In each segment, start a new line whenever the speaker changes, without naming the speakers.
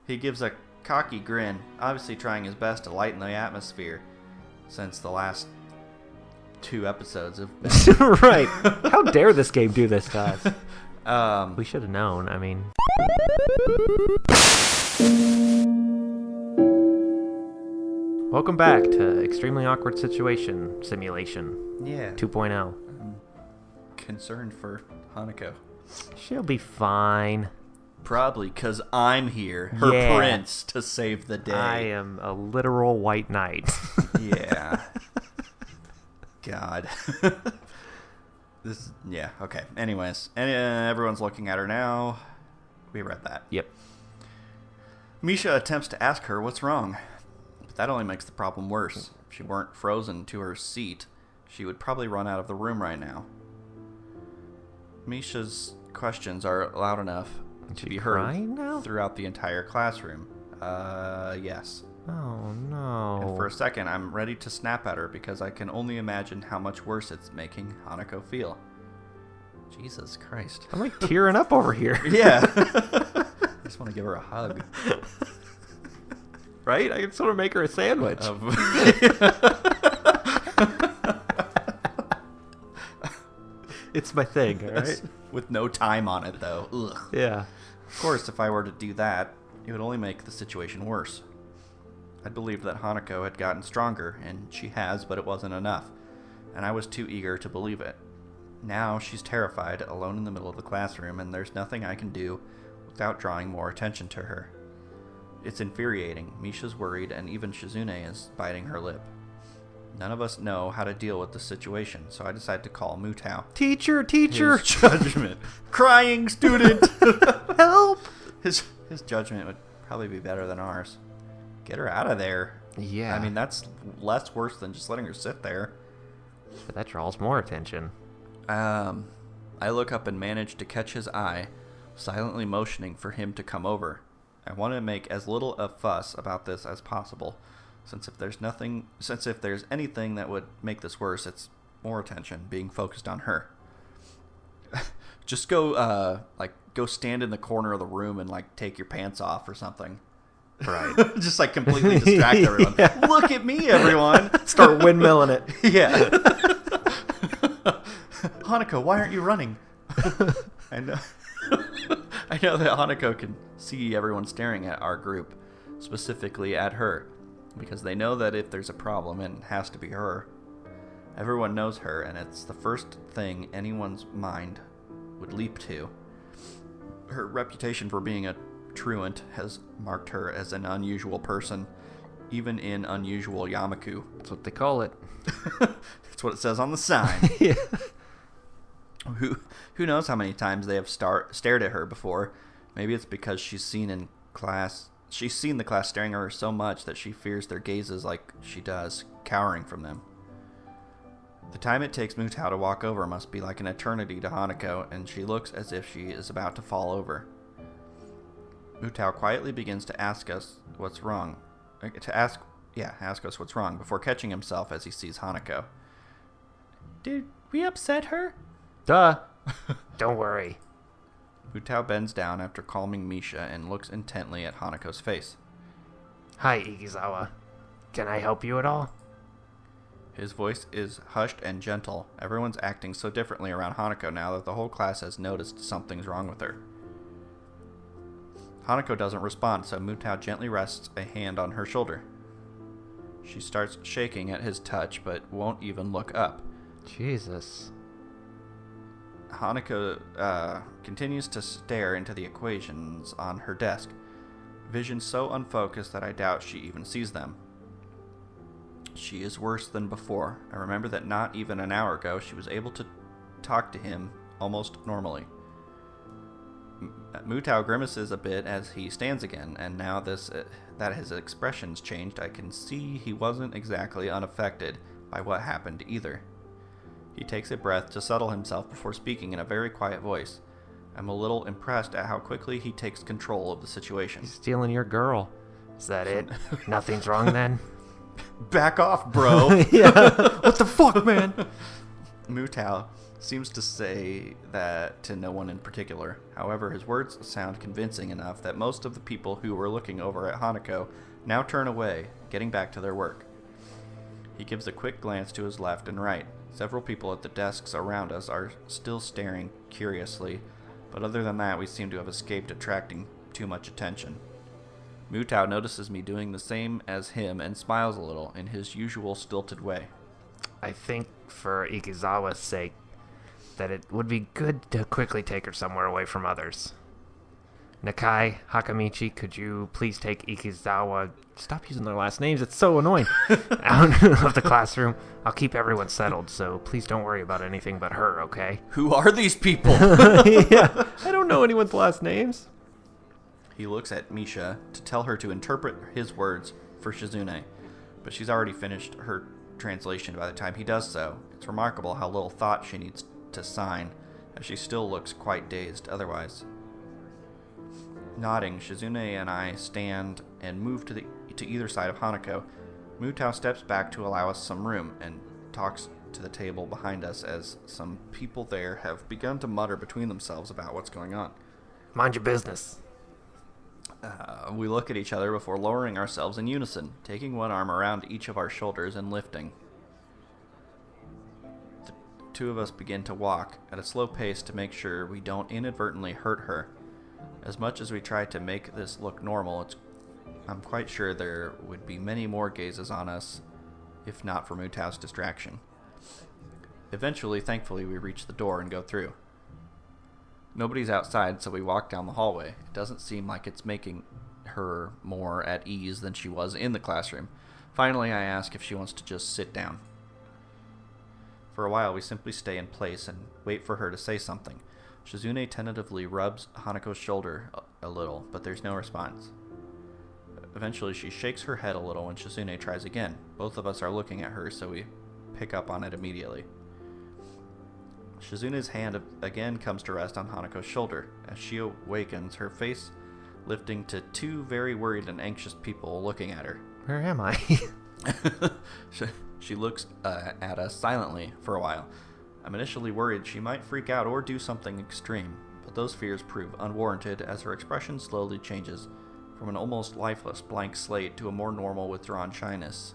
He gives a cocky grin, obviously trying his best to lighten the atmosphere since the last 2 episodes have been.
Right. How dare this game do this to us? We should have known. I mean... Welcome back to Extremely Awkward Situation Simulation.
Yeah.
2.0.
I'm concerned for Hanako.
She'll be fine.
Probably because I'm here, her prince, to save the day.
I am a literal white knight.
Yeah. God. Okay. Anyways, everyone's looking at her now. We read that.
Yep.
Misha attempts to ask her what's wrong, but that only makes the problem worse. If she weren't frozen to her seat, she would probably run out of the room right now. Misha's questions are loud enough to be heard throughout the entire classroom. Yes.
Oh, no.
And for a second, I'm ready to snap at her because I can only imagine how much worse it's making Hanako feel. Jesus Christ.
I'm like tearing up over here.
Yeah. I just want to give her a hug.
Right? I can sort of make her a sandwich. It's my thing, all right?
With no time on it, though. Ugh.
Yeah.
Of course, if I were to do that, it would only make the situation worse. I believed that Hanako had gotten stronger, and she has, but it wasn't enough, and I was too eager to believe it. Now she's terrified, alone in the middle of the classroom, and there's nothing I can do without drawing more attention to her. It's infuriating. Misha's worried, and even Shizune is biting her lip. None of us know how to deal with the situation, so I decided to call Mutou.
Teacher!
His judgment. Crying student!
Help!
His judgment would probably be better than ours. Get her out of there.
Yeah.
I mean, that's less worse than just letting her sit there.
But that draws more attention.
I look up and manage to catch his eye, silently motioning for him to come over. I want to make as little a fuss about this as possible, since if there's anything that would make this worse, it's more attention being focused on her. Just go stand in the corner of the room and take your pants off or something.
Right.
Just completely distract everyone. Yeah. Look at me, everyone.
Start windmilling it.
Yeah. Hanako, why aren't you running? I know that Hanako can see everyone staring at our group, specifically at her, because they know that if there's a problem, it has to be her. Everyone knows her, and it's the first thing anyone's mind would leap to. Her reputation for being a truant has marked her as an unusual person, even in unusual Yamaku.
That's what they call it.
That's what it says on the sign.
Yeah.
Who knows how many times they have stared at her before. Maybe it's because she's seen the class staring at her so much that she fears their gazes like she does, cowering from them. The time it takes Mutou to walk over must be like an eternity to Hanako, and she looks as if she is about to fall over. Mutou quietly begins to ask us what's wrong. Ask us what's wrong before catching himself as he sees Hanako. Did we upset her?
Duh. Don't worry.
Mutou bends down after calming Misha and looks intently at Hanako's face.
Hi, Igizawa. Can I help you at all?
His voice is hushed and gentle. Everyone's acting so differently around Hanako now that the whole class has noticed something's wrong with her. Hanako doesn't respond, so Mutou gently rests a hand on her shoulder. She starts shaking at his touch, but won't even look up.
Jesus.
Hanako continues to stare into the equations on her desk, vision so unfocused that I doubt she even sees them. She is worse than before. I remember that not even an hour ago she was able to talk to him almost normally. Mutou grimaces a bit as he stands again, and now that his expression's changed, I can see he wasn't exactly unaffected by what happened either. He takes a breath to settle himself before speaking in a very quiet voice. I'm a little impressed at how quickly he takes control of the situation.
He's stealing your girl. Is that it? Nothing's wrong then?
Back off, bro.
Yeah. What the fuck, man?
Mutou Seems to say that to no one in particular. However, his words sound convincing enough that most of the people who were looking over at Hanako now turn away, getting back to their work. He gives a quick glance to his left and right. Several people at the desks around us are still staring curiously, but other than that, we seem to have escaped attracting too much attention. Mutou notices me doing the same as him and smiles a little in his usual stilted way.
I think, for Ikizawa's sake, that it would be good to quickly take her somewhere away from others. Nakai, Hakamichi, could you please take Ikizawa... Stop using their last names, it's so annoying. Out of the classroom. I'll keep everyone settled, so please don't worry about anything but her, okay?
Who are these people?
Yeah, I don't know anyone's last names.
He looks at Misha to tell her to interpret his words for Shizune, but she's already finished her translation by the time he does so. It's remarkable how little thought she needs to sign, as she still looks quite dazed otherwise. Nodding, Shizune and I stand and move to either side of Hanako. Mutou steps back to allow us some room and talks to the table behind us as some people there have begun to mutter between themselves about what's going on.
Mind your business.
We look at each other before lowering ourselves in unison, taking one arm around each of our shoulders and lifting. The two of us begin to walk at a slow pace to make sure we don't inadvertently hurt her. As much as we try to make this look normal, I'm quite sure there would be many more gazes on us, if not for Mutou's distraction. Eventually, thankfully, we reach the door and go through. Nobody's outside, so we walk down the hallway. It doesn't seem like it's making her more at ease than she was in the classroom. Finally, I ask if she wants to just sit down. For a while, we simply stay in place and wait for her to say something. Shizune tentatively rubs Hanako's shoulder a little, but there's no response. Eventually, she shakes her head a little when Shizune tries again. Both of us are looking at her, so we pick up on it immediately. Shizune's hand again comes to rest on Hanako's shoulder. As she awakens, her face lifting to two very worried and anxious people looking at her.
Where am I?
She looks at us silently for a while. I'm initially worried she might freak out or do something extreme, but those fears prove unwarranted as her expression slowly changes from an almost lifeless blank slate to a more normal withdrawn shyness.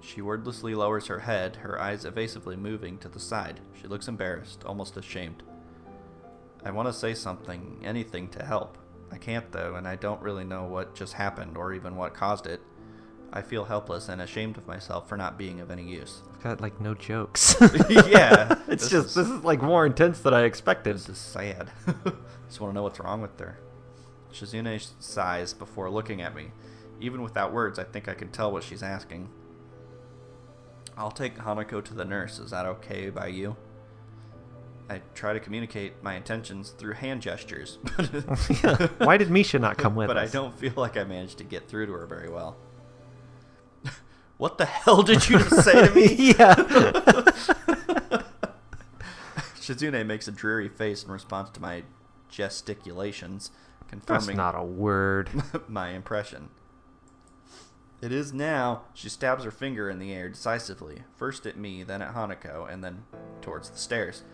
She wordlessly lowers her head, her eyes evasively moving to the side. She looks embarrassed, almost ashamed. I want to say something, anything to help. I can't though, and I don't really know what just happened or even what caused it. I feel helpless and ashamed of myself for not being of any use.
I've got like no jokes.
Yeah.
This is like more intense than I expected.
This is sad. Just want to know what's wrong with her. Shizune sighs before looking at me. Even without words, I think I can tell what she's asking. I'll take Hanako to the nurse. Is that okay by you? I try to communicate my intentions through hand gestures.
Yeah. Why did Misha not come with us?
But I don't feel like I managed to get through to her very well. What the hell did you just say to me?
Yeah.
Shizune makes a dreary face in response to my gesticulations, confirming
That's not a word.
my impression. It is now. She stabs her finger in the air decisively, first at me, then at Hanako, and then towards the stairs.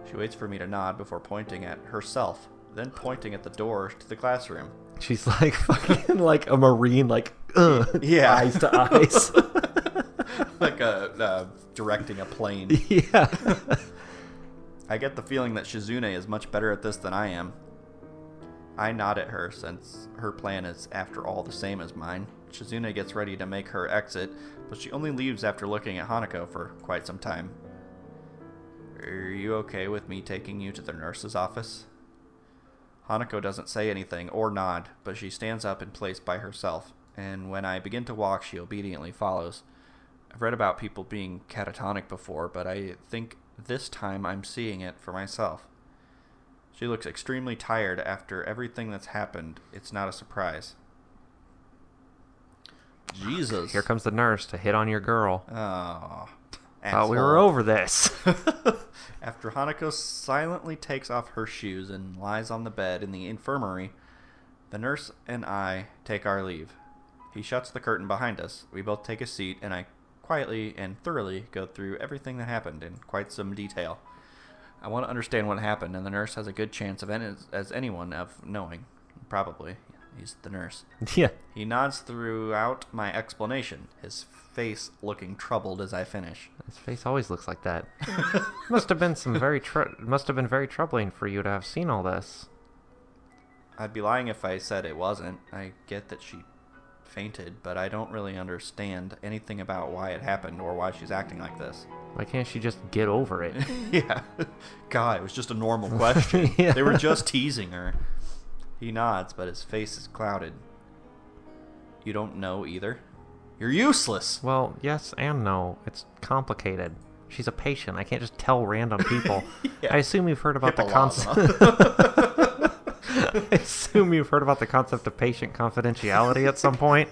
She waits for me to nod before pointing at herself, then pointing at the door to the classroom.
She's like fucking like a Marine, like,
yeah.
eyes to eyes.
Like directing a plane.
Yeah.
I get the feeling that Shizune is much better at this than I am. I nod at her since her plan is, after all, the same as mine. Shizune gets ready to make her exit, but she only leaves after looking at Hanako for quite some time. Are you okay with me taking you to the nurse's office? Hanako doesn't say anything or nod, but she stands up in place by herself, and when I begin to walk, she obediently follows. I've read about people being catatonic before, but I think this time I'm seeing it for myself. She looks extremely tired after everything that's happened. It's not a surprise. Jesus.
Here comes the nurse to hit on your girl.
Oh,
thought we were over this.
After Hanako silently takes off her shoes and lies on the bed in the infirmary, the nurse and I take our leave. He shuts the curtain behind us. We both take a seat, and I quietly and thoroughly go through everything that happened in quite some detail. I want to understand what happened, and the nurse has a good chance as anyone of knowing. Probably. He's the nurse.
Yeah.
He nods throughout my explanation, his face looking troubled as I finish.
His face always looks like that. Must have been very troubling for you to have seen all this.
I'd be lying if I said it wasn't. I get that she fainted, but I don't really understand anything about why it happened or why she's acting like this.
Why can't she just get over it?
Yeah. God, it was just a normal question.
Yeah.
They were just teasing her. He nods, but his face is clouded. You don't know either? You're useless!
Well, yes and no. It's complicated. She's a patient. I can't just tell random people.
Yeah.
I assume you've heard about
HIPAA
the
laws,
concept. I assume you've heard about the concept of patient confidentiality at some point.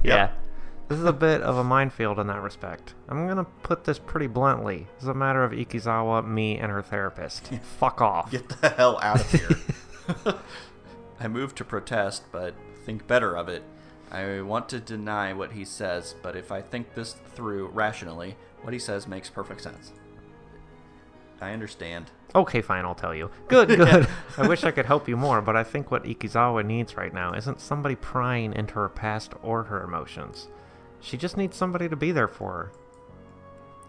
Yeah. This is a bit of a minefield in that respect. I'm going to put this pretty bluntly. This is a matter of Ikizawa, me, and her therapist. Fuck off.
Get the hell out of here. I move to protest, but think better of it. I want to deny what he says, but if I think this through rationally, what he says makes perfect sense. I understand.
Okay, fine, I'll tell you. Good, good. I wish I could help you more, but I think what Ikizawa needs right now isn't somebody prying into her past or her emotions. She just needs somebody to be there for her.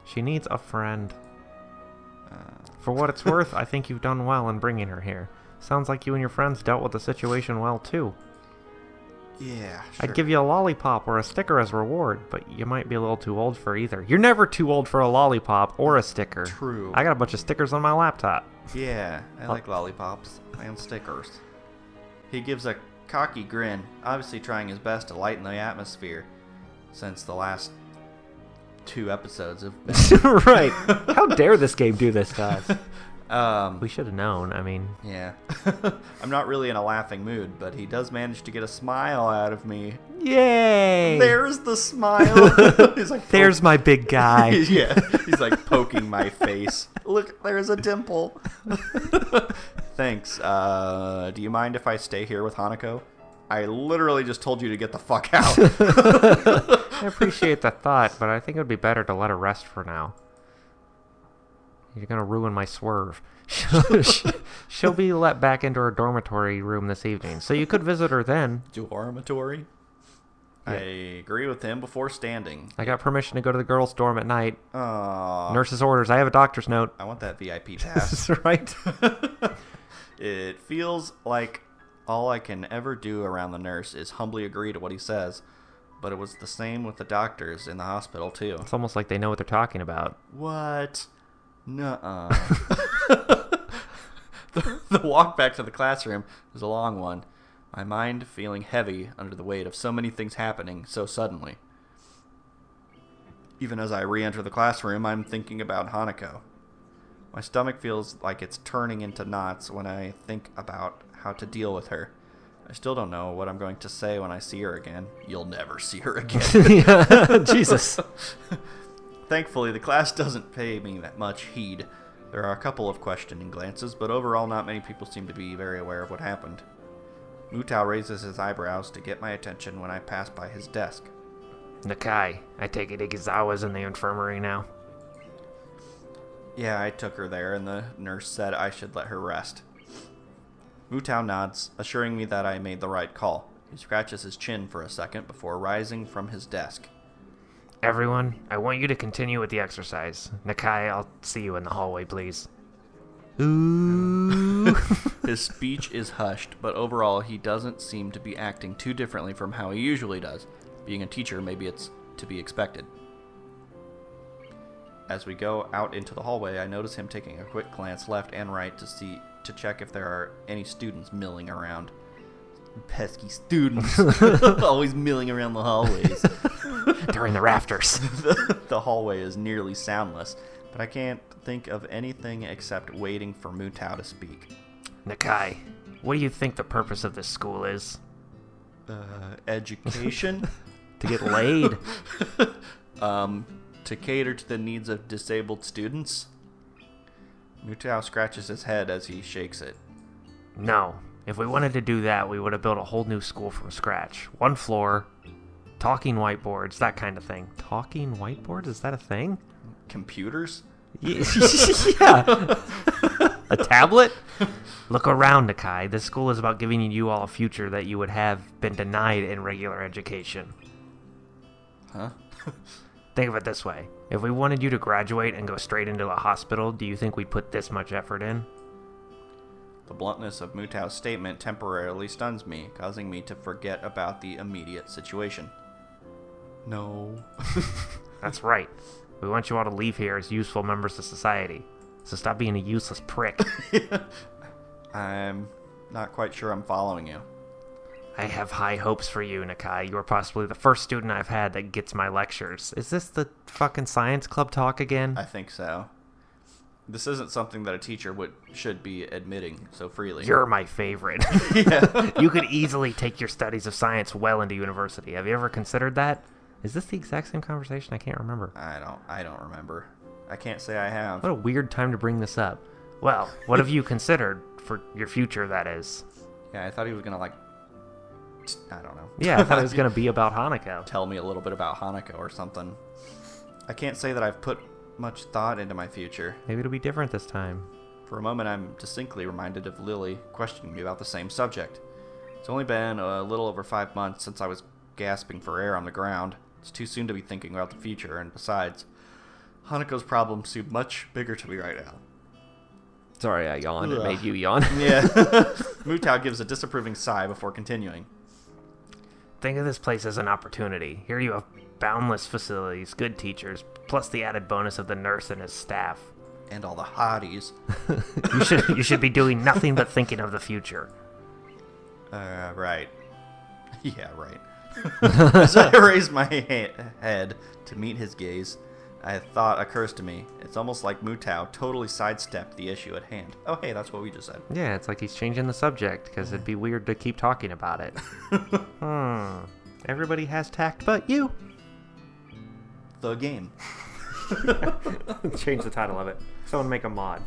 She needs a friend. For what it's worth, I think you've done well in bringing her here. Sounds like you and your friends dealt with the situation well, too.
Yeah, sure.
I'd give you a lollipop or a sticker as reward, but you might be a little too old for either. You're never too old for a lollipop or a sticker.
True.
I got a bunch of stickers on my laptop.
Yeah, I like lollipops and stickers. He gives a cocky grin, obviously trying his best to lighten the atmosphere, since the last 2 episodes have been...
Right. How dare this game do this to us? We should have known, I mean...
Yeah. I'm not really in a laughing mood, but he does manage to get a smile out of me.
Yay!
There's the smile! He's like,
there's my big guy.
Yeah, he's like poking my face. Look, there's a dimple. Thanks. Do you mind if I stay here with Hanako? I literally just told you to get the fuck out.
I appreciate the thought, but I think it would be better to let her rest for now. You're going to ruin my swerve. She'll be let back into her dormitory room this evening, so you could visit her then.
Dormitory? Yeah. I agree with him before standing.
I got permission to go to the girls' dorm at night.
Aww.
Nurse's orders. I have a doctor's note.
I want that VIP pass.
Right?
It feels like all I can ever do around the nurse is humbly agree to what he says, but it was the same with the doctors in the hospital, too.
It's almost like they know what they're talking about.
What? Nuh-uh. The walk back to the classroom was a long one, my mind feeling heavy under the weight of so many things happening so suddenly. Even as I re-enter the classroom, I'm thinking about Hanako. My stomach feels like it's turning into knots when I think about how to deal with her. I still don't know what I'm going to say when I see her again. You'll never see her again.
Jesus.
Thankfully, the class doesn't pay me that much heed. There are a couple of questioning glances, but overall not many people seem to be very aware of what happened. Mutou raises his eyebrows to get my attention when I pass by his desk.
Nakai, I take it Ikizawa's in the infirmary now?
Yeah, I took her there, and the nurse said I should let her rest. Mutou nods, assuring me that I made the right call. He scratches his chin for a second before rising from his desk.
Everyone, I want you to continue with the exercise. Nakai, I'll see you in the hallway, please. Ooh.
His speech is hushed, but overall he doesn't seem to be acting too differently from how he usually does. Being a teacher, maybe it's to be expected. As we go out into the hallway, I notice him taking a quick glance left and right to check if there are any students milling around. Pesky students. Always milling around the hallways.
They're in the rafters.
The hallway is nearly soundless, but I can't think of anything except waiting for Mutou to speak.
Nakai, what do you think the purpose of this school is?
Education?
To get laid.
To cater to the needs of disabled students? Mutou scratches his head as he shakes it.
No. If we wanted to do that, we would have built a whole new school from scratch. 1 floor, talking whiteboards, that kind of thing. Talking whiteboards? Is that a thing?
Computers?
Yeah. A tablet? Look around, Nakai. This school is about giving you all a future that you would have been denied in regular education.
Huh?
Think of it this way. If we wanted you to graduate and go straight into a hospital, do you think we'd put this much effort in?
The bluntness of Mutou's statement temporarily stuns me, causing me to forget about the immediate situation. No.
That's right. We want you all to leave here as useful members of society. So stop being a useless prick.
I'm not quite sure I'm following you.
I have high hopes for you, Nakai. You are possibly the first student I've had that gets my lectures. Is this the fucking science club talk again?
I think so. This isn't something that a teacher should be admitting so freely.
You're my favorite.
Yeah.
You could easily take your studies of science well into university. Have you ever considered that? Is this the exact same conversation? I can't remember.
I don't remember. I can't say I have.
What a weird time to bring this up. Well, what have you considered for your future, that is?
Yeah, I thought he was going to, I don't know.
Yeah, I thought it was going to be about Hanako.
Tell me a little bit about Hanako or something. I can't say that I've put much thought into my future.
Maybe it'll be different this time.
For a moment, I'm distinctly reminded of Lily questioning me about the same subject. It's only been a little over 5 months since I was gasping for air on the ground. It's too soon to be thinking about the future, and besides, Hanako's problems seem much bigger to me right now.
Sorry, I yawned. It made you yawn.
Yeah. Mutou gives a disapproving sigh before continuing.
Think of this place as an opportunity. Here you have boundless facilities, good teachers, plus the added bonus of the nurse and his staff.
And all the hotties.
You should be doing nothing but thinking of the future.
Right. Yeah, right. As I raise my head to meet his gaze, a thought occurs to me. It's almost like Mutou totally sidestepped the issue at hand. Oh, hey, that's what we just said.
Yeah, it's like he's changing the subject, because it'd be weird to keep talking about it. Everybody has tact but you.
The game.
Change the title of it. Someone make a mod.